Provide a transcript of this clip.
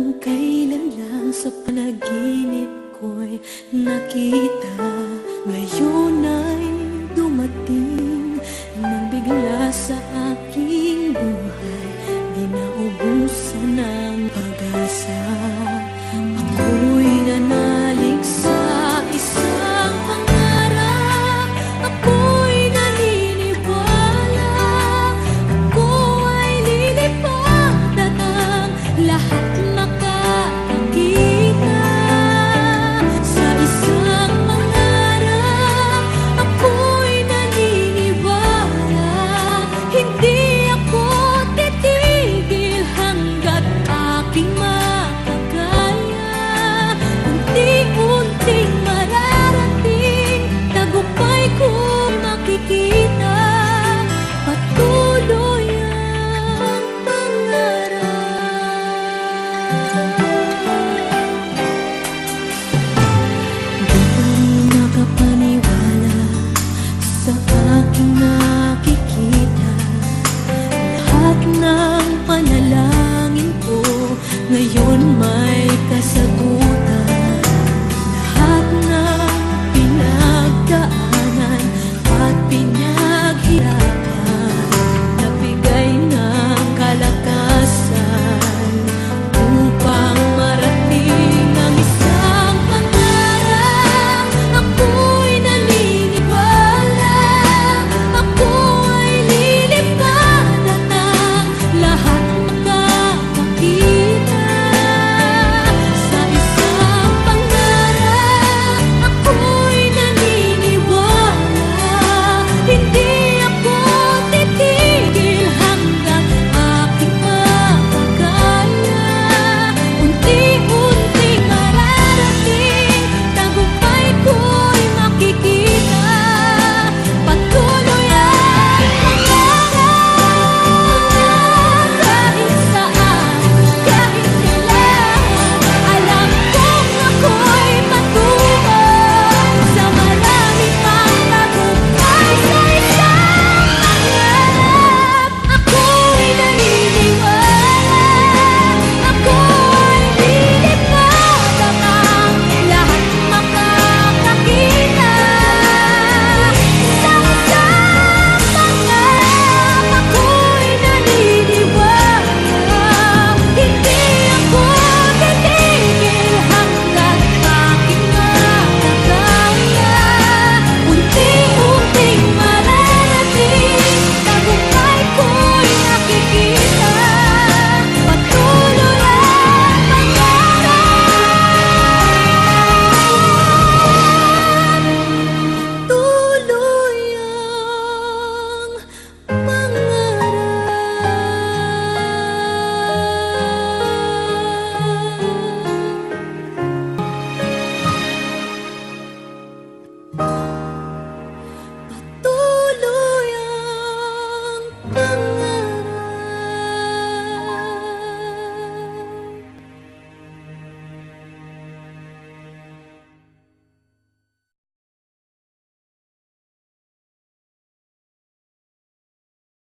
Hanggang kailan lang sa panaginip ko'y nakita. Ngayon ay dumating nang bigla sa aking buhay. Di naubusan ng pag-asa. Ako'y nanalig sa isang pangarap. Ako'y naniniwala. Ako ay lilipad at ang lahat makakakita. Sa isang pangarap, ako'y naniniwala. Hindi ako titigil hanggat aking makakaya. Unti-unting mararating, tagumpay ko makikita. Patuloy ang pangarap. Di pa rin nakapaniwala sa aking nakikita. Lahat ng panalangin ko ngayon